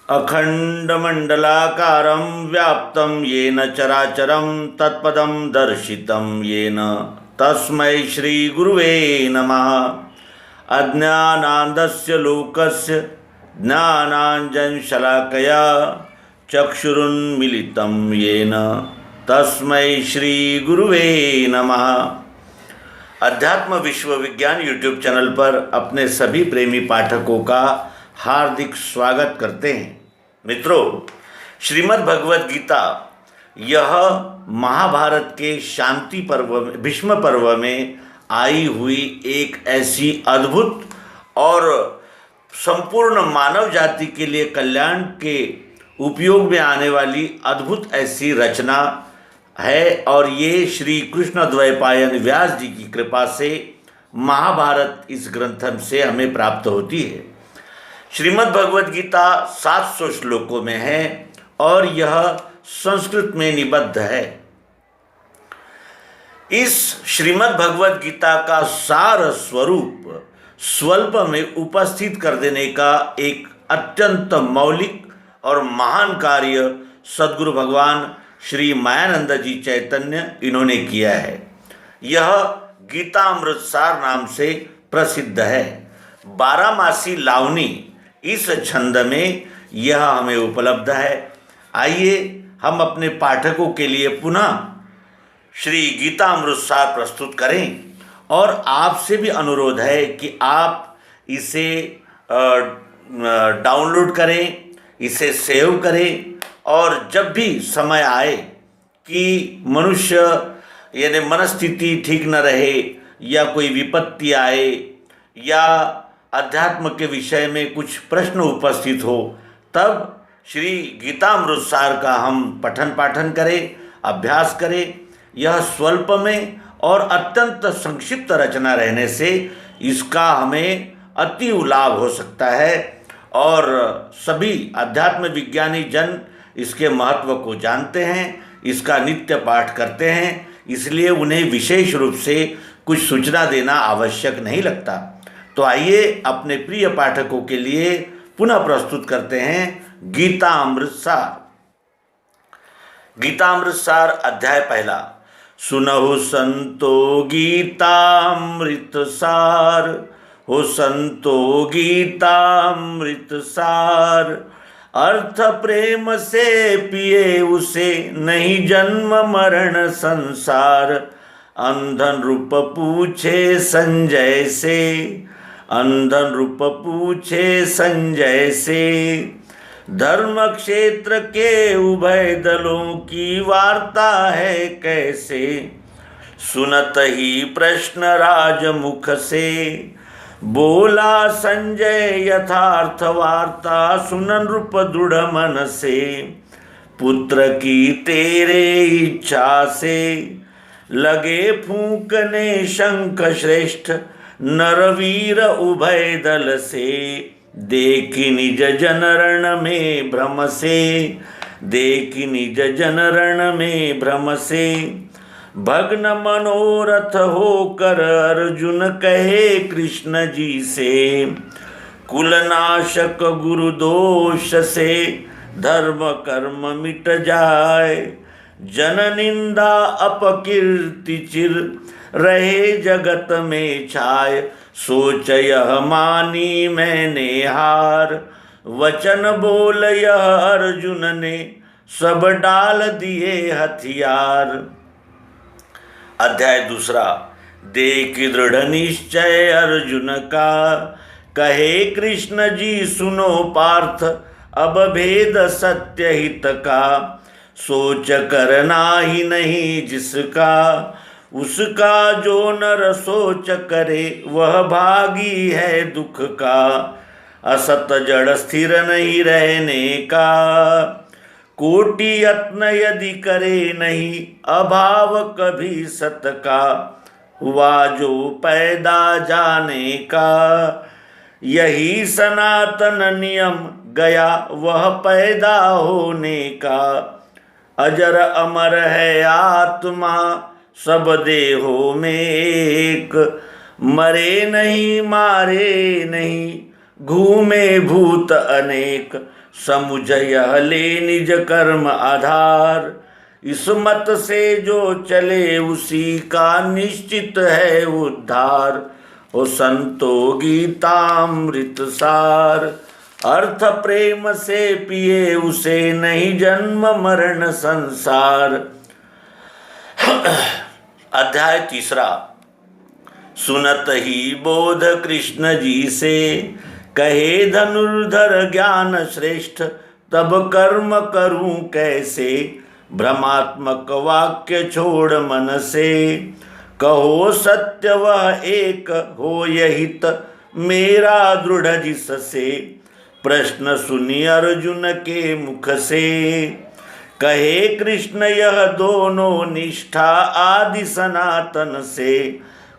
अखंडमंडलाकारं व्याप्तं येन चराचरं तत्पदं दर्शितं येन तस्मै श्रीगुरुवे नमः। अज्ञानान्धस्य लोकस्य ज्ञानाञ्जनशलाकया चक्षुरुन्मीलितं येन तस्मै श्रीगुरुवे नमः। अध्यात्म विश्वविज्ञान यूट्यूब चैनल पर अपने सभी प्रेमी पाठकों का हार्दिक स्वागत करते हैं। मित्रों, श्रीमद् भगवद गीता यह महाभारत के शांति पर्व भीष्म पर्व में आई हुई एक ऐसी अद्भुत और संपूर्ण मानव जाति के लिए कल्याण के उपयोग में आने वाली अद्भुत ऐसी रचना है और ये श्री कृष्ण द्वैपायन व्यास जी की कृपा से महाभारत इस ग्रंथ से हमें प्राप्त होती है। श्रीमद् भगवद गीता 700 श्लोकों में है और यह संस्कृत में निबद्ध है। इस श्रीमद् भगवद गीता का सार स्वरूप स्वल्प में उपस्थित कर देने का एक अत्यंत मौलिक और महान कार्य सद्गुरु भगवान श्री मायानंद जी चैतन्य इन्होंने किया है। यह गीतामृतसार नाम से प्रसिद्ध है। 12मासी लावनी इस छंद में यह हमें उपलब्ध है। आइए हम अपने पाठकों के लिए पुनः श्री गीतामृतसार प्रस्तुत करें और आपसे भी अनुरोध है कि आप इसे डाउनलोड करें, इसे सेव करें और जब भी समय आए कि मनुष्य यानी मनस्थिति ठीक न रहे या कोई विपत्ति आए या अध्यात्म के विषय में कुछ प्रश्न उपस्थित हो, तब श्री गीतामृतसार का हम पठन पाठन करें, अभ्यास करें। यह स्वल्प में और अत्यंत संक्षिप्त रचना रहने से इसका हमें अति लाभ हो सकता है और सभी अध्यात्म विज्ञानी जन इसके महत्व को जानते हैं, इसका नित्य पाठ करते हैं, इसलिए उन्हें विशेष रूप से कुछ सूचना देना आवश्यक नहीं लगता। तो आइए अपने प्रिय पाठकों के लिए पुनः प्रस्तुत करते हैं गीतामृतसार। गीतामृतसार अध्याय पहला। सुनहु संतो गीतामृतसार, हो संतो गीतामृतसार। अर्थ प्रेम से पिए उसे, नहीं जन्म मरण संसार। अंधन रूप पूछे संजय से, अंधन रूप पूछे संजय से। धर्म क्षेत्र के उभय दलों की वार्ता है कैसे। सुनत ही प्रश्न राजमुख से, बोला संजय यथार्थ वार्ता। सुनन रूप दृढ़ मन से, पुत्र की तेरे इच्छा से। लगे फूंकने शंख श्रेष्ठ, नरवीर उभय दल से। देखी निज जनरण में भ्रम से, देखी निज जनरण में भ्रम से। भग्न मनोरथ होकर अर्जुन कहे कृष्ण जी से। कुलनाशक गुरु दोष से, धर्म कर्म मिट जाए। जन निंदा अपकीर्ति चिर, रहे जगत में छाय। सोच यह मानी मैंने हार, वचन बोल यह अर्जुन ने। सब डाल दिए हथियार। अध्याय दूसरा। देख दृढ़ निश्चय अर्जुन का, कहे कृष्ण जी सुनो पार्थ। अब भेद सत्य हित का, सोच करना ही नहीं जिसका। उसका जो नर सोच करे, वह भागी है दुख का। असत जड़ स्थिर नहीं रहने का, कोटि यत्न यदि करे नहीं। अभाव कभी सत का, हुआ जो पैदा जाने का। यही सनातन नियम गया वह पैदा होने का। अजर अमर है आत्मा सब देहों में एक। मरे नहीं मारे नहीं, घूमे भूत अनेक। समुझ यह ले निज कर्म आधार। इस मत से जो चले उसी का निश्चित है उद्धार। ओ संतो गीतामृत सार, अर्थ प्रेम से पिए उसे नहीं जन्म मरण संसार। अध्याय तीसरा। सुनत ही बोध कृष्ण जी से, कहे धनुर्धर ज्ञान श्रेष्ठ, तब कर्म करूं कैसे, भ्रमात्मक वाक्य छोड़ मन से। कहो सत्य वह एक हो यहित, मेरा दृढ़ जिससे, प्रश्न सुनी अर्जुन के मुख से। कहे कृष्ण यह दोनों निष्ठा आदि सनातन से,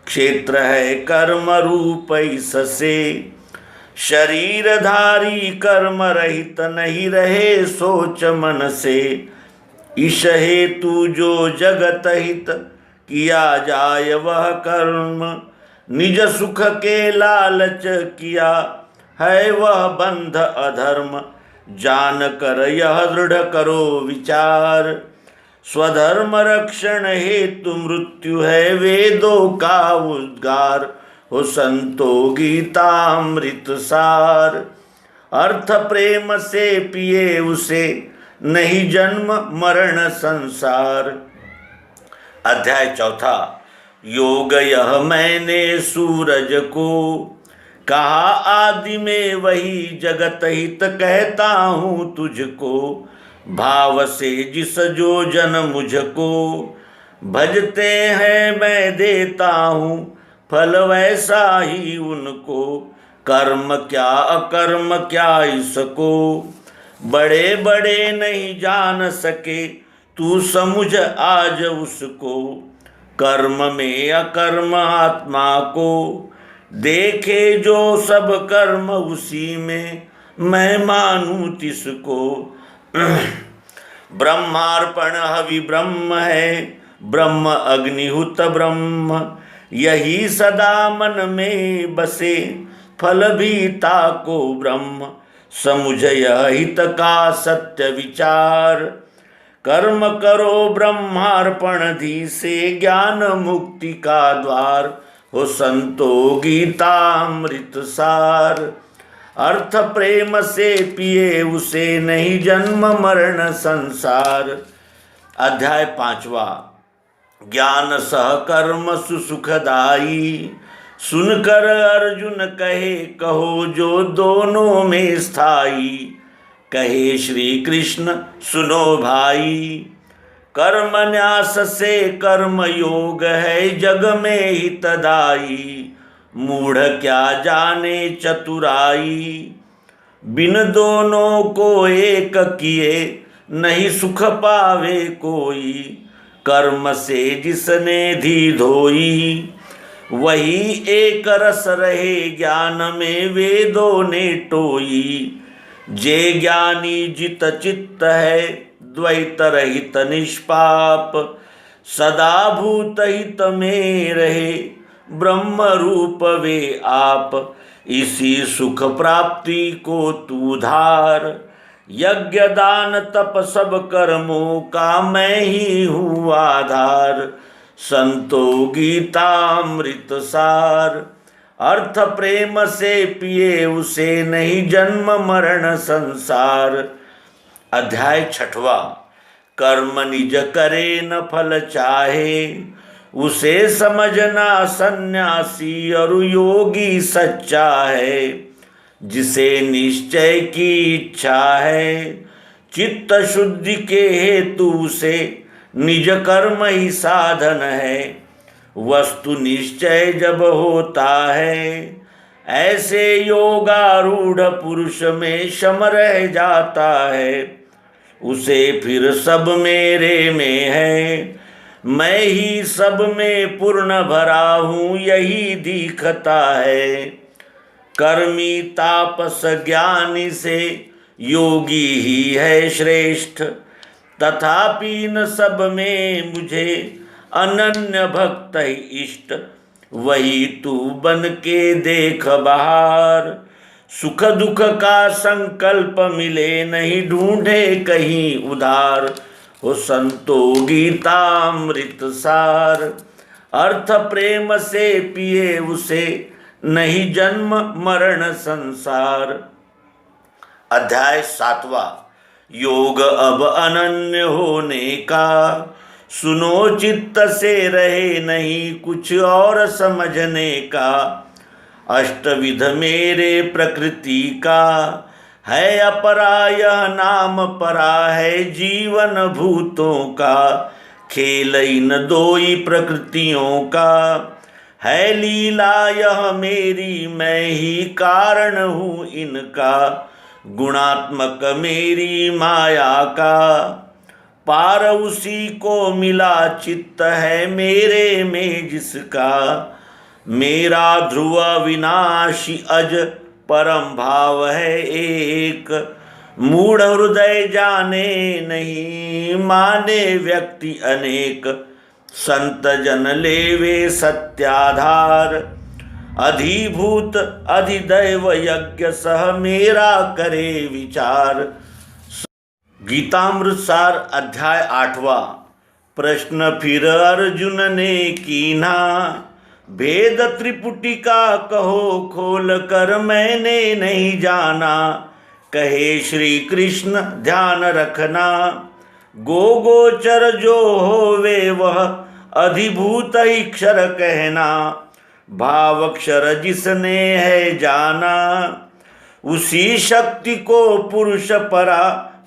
क्षेत्र है कर्म रूप इससे। शरीरधारी कर्म रहित नहीं रहे सोच मन से, ईश हेतु जो जगत हित किया जाय वह कर्म, निज सुख के लालच किया है वह बंध अधर्म। जान कर यह दृढ़ करो विचार, स्वधर्म रक्षण हेतु मृत्यु है वेदों का उद्गार। हो संतो गीतामृत सार, अर्थ प्रेम से पिए उसे नहीं जन्म मरण संसार। अध्याय चौथा। योग यह मैंने सूरज को, कहा आदि में वही जगत हित कहता हूँ तुझको। भाव से जिस जो जन मुझको भजते हैं मैं देता हूँ, फल वैसा ही उनको। कर्म क्या अकर्म क्या इसको, बड़े बड़े नहीं जान सके तू समझ आज उसको। कर्म में अकर्म आत्मा को, देखे जो सब कर्म उसी में, मैं मानूं तिसको। ब्रह्मार्पण हवि ब्रह्म है, ब्रह्म अग्निहुत ब्रह्म, यही सदा मन में बसे, फल भी ताको ब्रह्म। समुझ यह हित का सत्य विचार, कर्म करो ब्रह्मार्पण धी से, ज्ञान मुक्ति का द्वार। हो संतो गीतामृत सार, अर्थ प्रेम से पिए उसे नहीं जन्म मरण संसार। अध्याय पांचवा। ज्ञान सह कर्म सुसुखदाई, सुनकर अर्जुन कहे कहो जो दोनों में स्थाई। कहे श्री कृष्ण सुनो भाई, कर्म न्यास से कर्म योग है जग में हितदाई। मूढ़ क्या जाने चतुराई, बिन दोनों को एक किए नहीं सुख पावे कोई। कर्म से जिसने धी धोई, वही एक रस रहे ज्ञान में वेदों ने टोई। जे ज्ञानी जित चित्त है द्वैत रहित निष्पाप, सदा भूत हित में रहे ब्रह्म रूप वे आप। इसी सुख प्राप्ति को तू धार, यज्ञ दान तप सब कर्मों का मैं ही हूँ आधार। संतो गीतामृत सार, अर्थ प्रेम से पिए उसे नहीं जन्म मरण संसार। अध्याय छठवा। कर्म निज करे न फल चाहे, उसे समझना सन्यासी और योगी सच्चा है। जिसे निश्चय की इच्छा है, चित्त शुद्धि के हेतु से निज कर्म ही साधन है। वस्तु निश्चय जब होता है, ऐसे योगारूढ़ पुरुष में शम रह जाता है। उसे फिर सब मेरे में है, मैं ही सब में पूर्ण भरा हूँ यही दिखता है। कर्मी तापस ज्ञानी से योगी ही है श्रेष्ठ, तथापि इन सब में मुझे अनन्य भक्त ही इष्ट। वही तू बन के देख बाहर, सुख दुख का संकल्प मिले नहीं ढूंढे कहीं उधार। हो संतो गीतामृत सार, अर्थ प्रेम से पिए उसे नहीं जन्म मरण संसार। अध्याय 7वां। योग अब अनन्य होने का, सुनो चित्त से रहे नहीं कुछ और समझने का। अष्टविध मेरे प्रकृति का, है अपरा यह नाम परा है जीवन भूतों का। खेल इन दो ही प्रकृतियों का, है लीला यह मेरी मैं ही कारण हूँ इनका। गुणात्मक मेरी माया का, पार उसी को मिला चित्त है मेरे में जिसका। मेरा ध्रुव विनाशी अज परम भाव है एक, मूढ़ हृदय जाने नहीं माने व्यक्ति अनेक। संत जन लेवे सत्याधार, अधिभूत अधिदैव यज्ञ सह मेरा करे विचार। गीतामृत सार अध्याय 8वां। प्रश्न फिर अर्जुन ने कीना, भेद त्रिपुटिका कहो खोल कर मैंने नहीं जाना। कहे श्री कृष्ण ध्यान रखना, गो गोचर जो होवे वह अधिभूत अक्षर कहना। भावक्षर जिसने है जाना, उसी शक्ति को पुरुष परा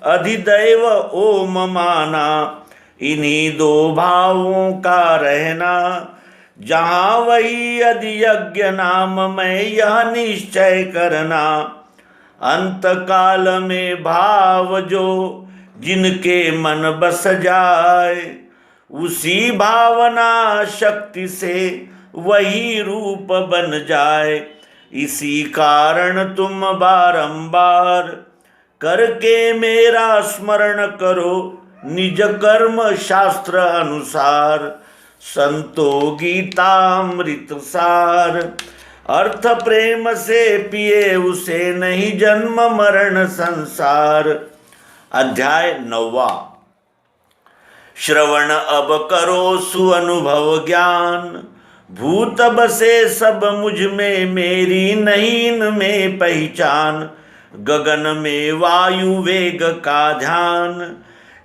अधिदैव ओम माना। इन्हीं दो भावों का रहना, जहाँ वही अधियज्ञ नाम में यह निश्चय करना। अंत काल में भाव जो जिनके मन बस जाए, उसी भावना शक्ति से वही रूप बन जाए। इसी कारण तुम बारंबार करके मेरा स्मरण करो निज कर्म शास्त्र अनुसार। संतो गीतामृत सार, अर्थ प्रेम से पिए उसे नहीं जन्म मरण संसार। अध्याय 9वां। श्रवण अब करो सुअनुभव ज्ञान, भूत बसे सब मुझ में मेरी नहीं इनमें पहचान। गगन में वायु वेग का ध्यान,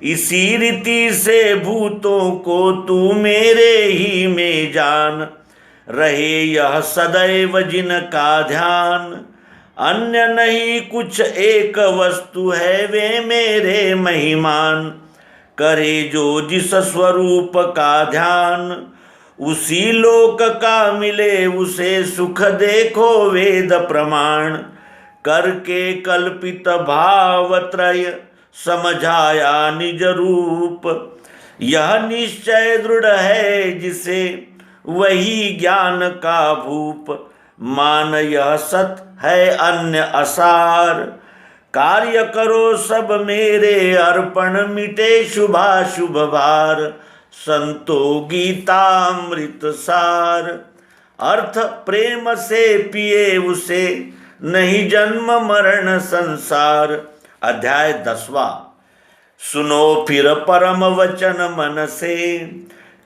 इसी रीति से भूतों को तू मेरे ही में जान। रहे यह सदैव जिनका ध्यान, अन्य नहीं कुछ एक वस्तु है वे मेरे महिमान। करे जो जिस स्वरूप का ध्यान, उसी लोक का मिले उसे सुख देखो वेद प्रमाण। करके कल्पित भावत्रय समझाया निज रूप, यह निश्चय दृढ़ है जिसे वही ज्ञान का भूप। मान यह सत है अन्य असार, कार्य करो सब मेरे अर्पण मिटे शुभाशुभ भार। संतो गीतामृत सार, अर्थ प्रेम से पिए उसे नहीं जन्म मरण संसार। अध्याय 10वां। सुनो फिर परम वचन मन से,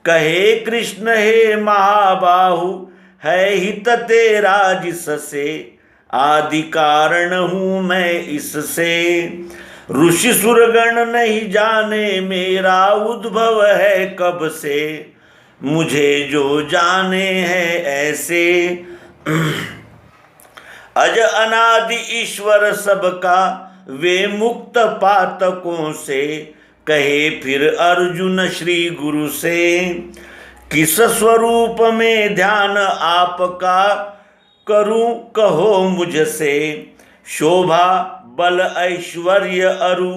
कहे कृष्ण हे महाबाहु है हित तेरा जिससे। आदि कारण हूँ मैं इससे, ऋषि सुरगण नहीं जाने मेरा उद्भव है कब से। मुझे जो जाने हैं ऐसे, अज अनादि ईश्वर सबका वे मुक्त पातकों से। कहे फिर अर्जुन श्री गुरु से, किस स्वरूप में ध्यान आपका करूं कहो मुझसे। शोभा बल ऐश्वर्य अरु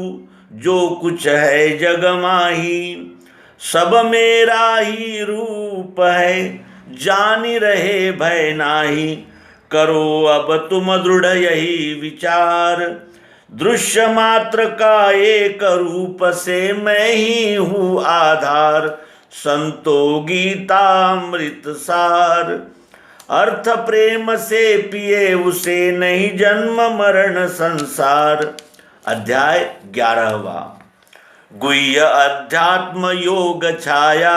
जो कुछ है जग माही, सब मेरा ही रूप है जानी रहे भय नाही। करो अब तुम दृढ़ यही विचार, दृश्य मात्र का एक रूप से मैं ही हूँ आधार। संतो गीतामृत सार, अर्थ प्रेम से पिए उसे, नहीं जन्म मरण संसार। अध्याय 11वां। गुह्य अध्यात्म योग छाया,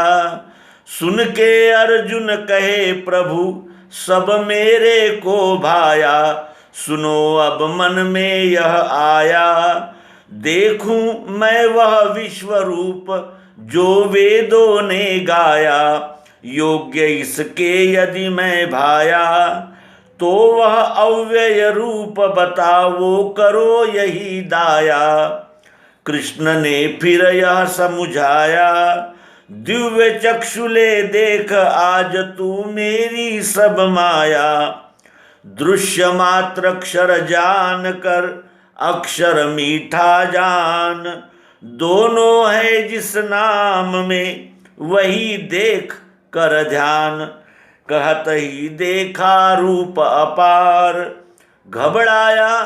सुन के अर्जुन कहे प्रभु सब मेरे को भाया। सुनो अब मन में यह आया, देखूं मैं वह विश्व रूप जो वेदों ने गाया। योग्य इसके यदि मैं भाया, तो वह अव्यय रूप बताओ करो यही दाया। कृष्ण ने फिर यह समझाया, दिव्य चक्षुले देख आज तू मेरी सब माया। दृश्य मात्र अक्षर जान कर अक्षर मीठा जान, दोनों है जिस नाम में वही देख कर ध्यान। कहत ही देखा रूप अपार, घबराया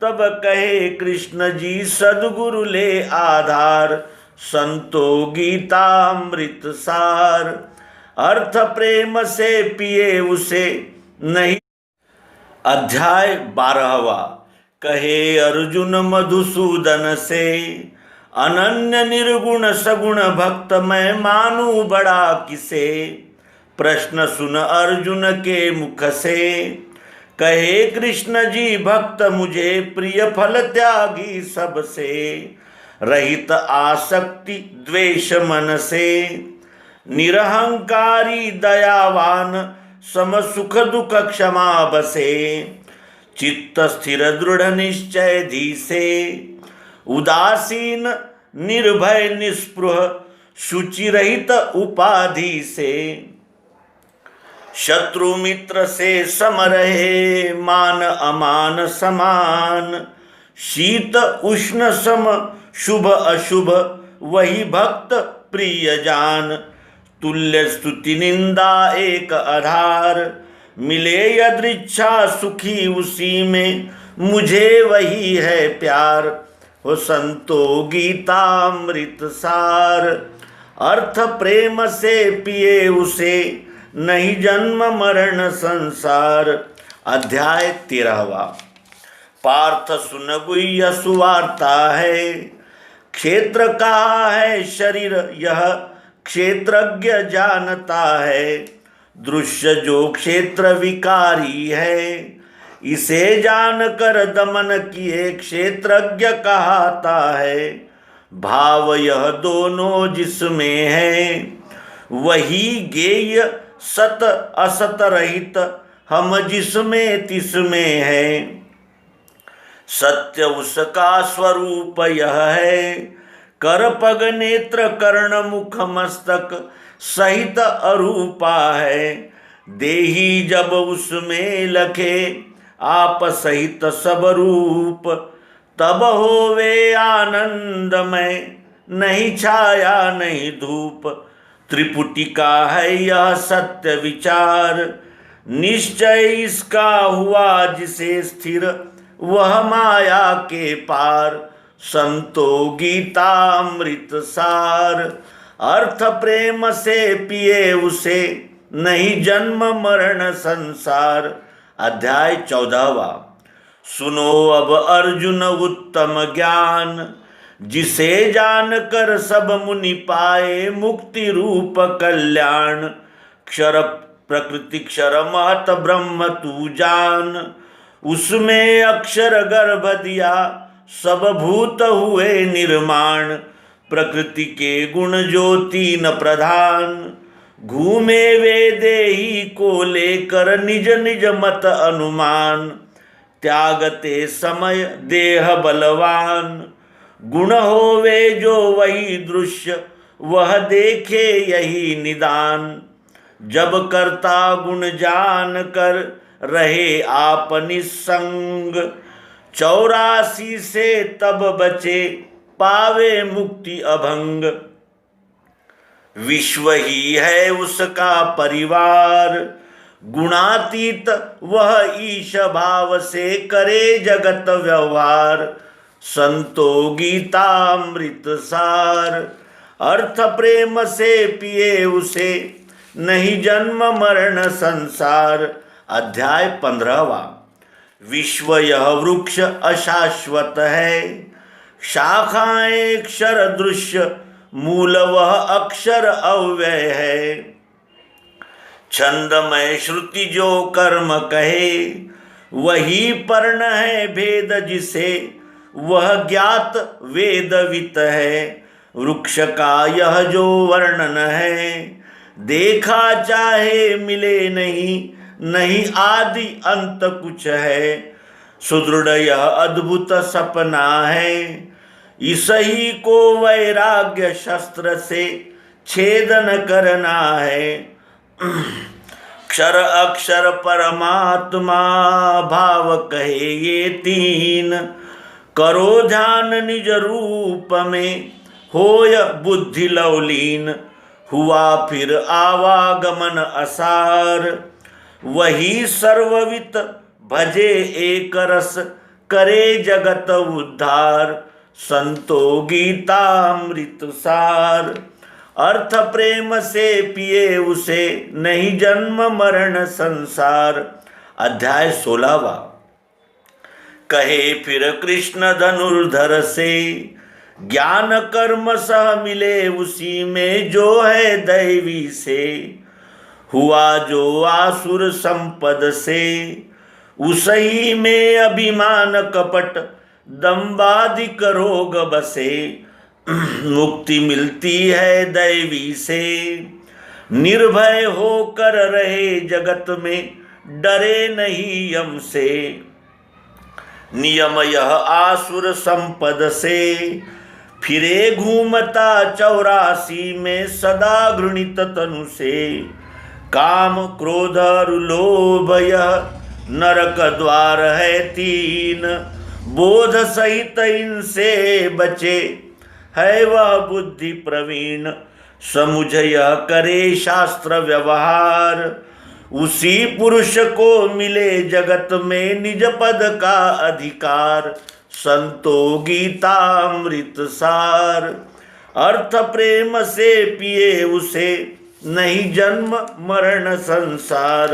तब कहे कृष्ण जी सद्गुरु ले आधार। संतो गीतामृत सार, अर्थ प्रेम से पिए उसे नहीं। अध्याय 12वां। कहे अर्जुन मधुसूदन से, अनन्य निर्गुण सगुण भक्त मैं मानू बड़ा किसे। प्रश्न सुन अर्जुन के मुख से, कहे कृष्ण जी भक्त मुझे प्रिय फल त्यागी सबसे। रहित आसक्ति द्वेष मन से, निरहंकारी दयावान सम सुख दुख क्षमा बसे। चित्त स्थिर दृढ़ निश्चय धी से, उदासीन निर्भय निस्पृह शुचि रहित उपाधि से। शत्रु मित्र से सम रहे मान अमान समान। शीत उष्ण सम शुभ अशुभ वही भक्त प्रिय जान। तुल्य स्तुति निंदा एक आधार, मिले यदृच्छा सुखी उसी में मुझे वही है प्यार। हो संतो गीतामृत सार, अर्थ प्रेम से पिए उसे नहीं जन्म मरण संसार। अध्याय 13वां। पार्थ सुन गुह्य सुवार्ता है, क्षेत्र कहा है शरीर यह क्षेत्रज्ञ जानता है। दृश्य जो क्षेत्र विकारी है, इसे जानकर दमन किए क्षेत्रज्ञ कहता है। भाव यह दोनों जिसमें है, वही गेय सत असत रहित हम जिसमें तिसमें है। सत्य उसका स्वरूप यह है, कर पग नेत्र कर्ण मुख मस्तक सहित अरूपा है। देही जब उसमें लखे आप सहित सब रूप, तब होवे आनंदमय नहीं छाया नहीं धूप। त्रिपुटिका है यह सत्य विचार, निश्चय इसका हुआ जिसे स्थिर वह माया के पार। संतो गीतामृत सार, अर्थ प्रेम से पिए उसे नहीं जन्म मरण संसार। अध्याय 14वां। सुनो अब अर्जुन उत्तम ज्ञान, जिसे जानकर सब मुनि पाए मुक्ति रूप कल्याण। क्षर प्रकृति क्षर महत ब्रह्म तू जान, उसमें अक्षर गर्भ दिया सब भूत हुए निर्माण। प्रकृति के गुण जो 3 प्रधान, घूमे वे देही को लेकर निज निज मत अनुमान। त्यागते समय देह बलवान, गुण होवे जो वही दृश्य वह देखे यही निदान। जब कर्ता गुण जान कर रहे आप निसंग, 84 से तब बचे पावे मुक्ति अभंग। विश्व ही है उसका परिवार, गुणातीत वह ईश भाव से करे जगत व्यवहार। संतो गीतामृत सार, अर्थ प्रेम से पिए उसे नहीं जन्म मरण संसार। अध्याय 15वां। विश्व यह वृक्ष अशाश्वत है, शाखाएं अक्षर दृश्य, मूल वह अक्षर अव्यय है। छंदमय श्रुति जो कर्म कहे, वही पर्ण है भेद जिसे, वह ज्ञात वेदवित है। वृक्ष का यह जो वर्णन है, देखा चाहे मिले नहीं, नहीं आदि अंत कुछ है। सुदृढ़ यह अद्भुत सपना है, इसही को वैराग्य शस्त्र से छेदन करना है। क्षर अक्षर परमात्मा भाव कहे ये तीन, करो ध्यान निज रूप में होय बुद्धि लवलीन। हुआ फिर आवागमन असार, वही सर्ववित भजे एक रस, करे जगत उद्धार। संतो गीतामृत सार, अर्थ प्रेम से पिए उसे, नहीं जन्म मरण संसार। अध्याय 16वां। कहे फिर कृष्ण धनुर्धर से, ज्ञान कर्म सह मिले उसी में जो है दैवी से। हुआ जो आसुर संपद से, उसही में अभिमान कपट, दंबादिक रोग बसे। मुक्ति मिलती है दैवी से, निर्भय होकर रहे जगत में, डरे नहीं यम से। नियम यह आसुर संपद से, फिरे घूमता 84 में सदा घृणित तनु से। काम क्रोध और लोभ यह नरक द्वार है 3, बोध सहित इनसे बचे, है वह बुद्धि प्रवीण। समुझ यह करे शास्त्र व्यवहार, उसी पुरुष को मिले जगत में निज पद का अधिकार। संतो गीतामृत सार, अर्थ प्रेम से पिए उसे, नहीं जन्म मरण संसार।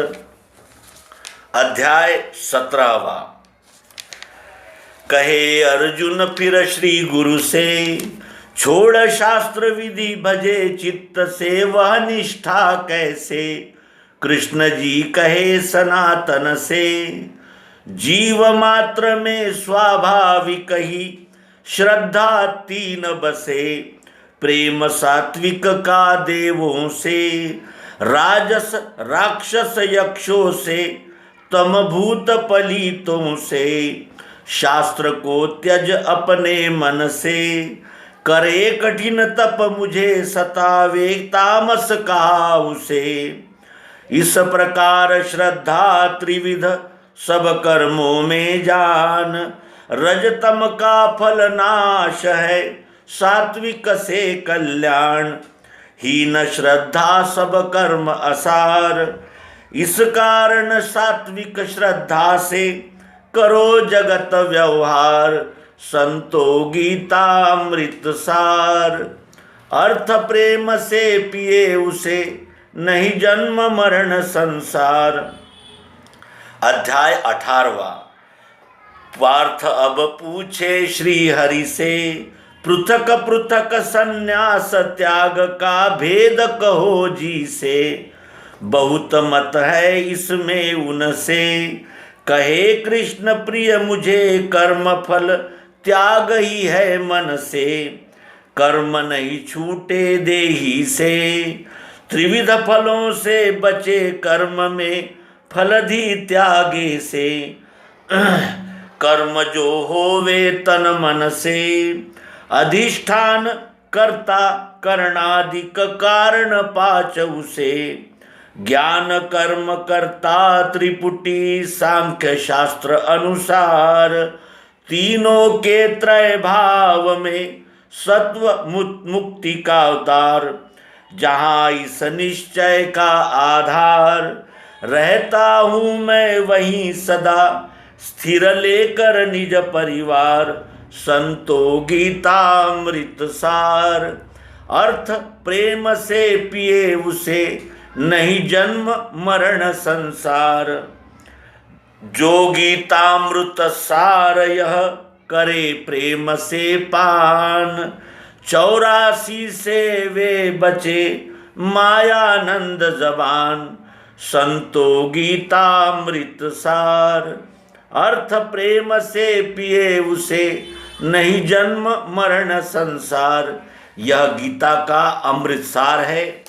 अध्याय 17वां। कहे अर्जुन फिर श्री गुरु से, छोड़ शास्त्र विधि भजे चित्त से, वह निष्ठा कैसे। कृष्ण जी कहे सनातन से, जीव मात्र में स्वाभाविक ही श्रद्धा 3 बसे। प्रेम सात्विक का देवों से, राजस राक्षस यक्षों से, तम भूत पलीतों से। शास्त्र को त्यज अपने मन से, करे कठिन तप मुझे सतावे, तामस कहा उसे। इस प्रकार श्रद्धा त्रिविध सब कर्मों में जान, रजतम का फल नाश है, सात्विक से कल्याण। हीन श्रद्धा सब कर्म असार, इस कारण सात्विक श्रद्धा से करो जगत व्यवहार। संतो गीतामृत सार, अर्थ प्रेम से पिए उसे, नहीं जन्म मरण संसार। अध्याय 18वां। पार्थ अब पूछे श्री हरि से, पृथक पृथक संन्यास त्याग का भेद कहो जी से। बहुत मत है इसमें उनसे, कहे कृष्ण प्रिय मुझे कर्म फल त्याग ही है मन से। कर्म नहीं छूटे देही से, त्रिविध फलों से बचे कर्म में, फलधि त्यागे से। कर्म जो होवे तन मन से, अधिष्ठान कर्ता करणादिक कारण 5 उसे। ज्ञान कर्म कर्ता त्रिपुटी सांख्य शास्त्र अनुसार, तीनों के त्रय भाव में सत्व मुक्ति का अवतार। जहाँ इस निश्चय का आधार, रहता हूँ मैं वहीं सदा, स्थिर लेकर निज परिवार। संतो गीतामृत सार, अर्थ प्रेम से पिए उसे, नहीं जन्म मरण संसार। जो गीतामृत सार यह करे प्रेम से पान, 84 से वे बचे मायानंद जबान, संतो गीतामृत सार। अर्थ प्रेम से पिए उसे नहीं जन्म मरण संसार। यह गीता का अमृत सार है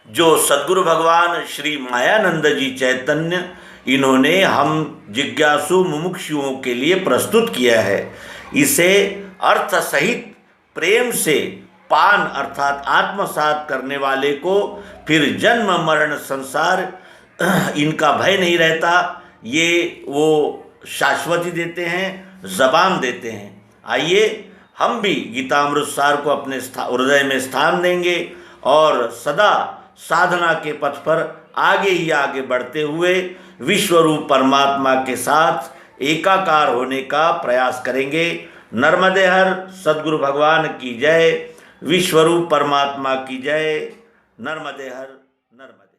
जो सद्गुरु भगवान श्री मायानंद जी चैतन्य इन्होंने हम जिज्ञासु मुमुक्षुओं के लिए प्रस्तुत किया है। इसे अर्थ सहित प्रेम से पान अर्थात आत्मसात करने वाले को फिर जन्म मरण संसार इनका भय नहीं रहता। ये वो शाश्वती देते हैं, जबान देते हैं। आइए हम भी गीतामृत सार को अपने हृदय में स्थान देंगे और सदा साधना के पथ पर आगे ही आगे बढ़ते हुए विश्वरूप परमात्मा के साथ एकाकार होने का प्रयास करेंगे। नर्मदे हर सद्गुरु भगवान की जय, विश्वरूप परमात्मा की जय। नर्मदे हर नर्मदे।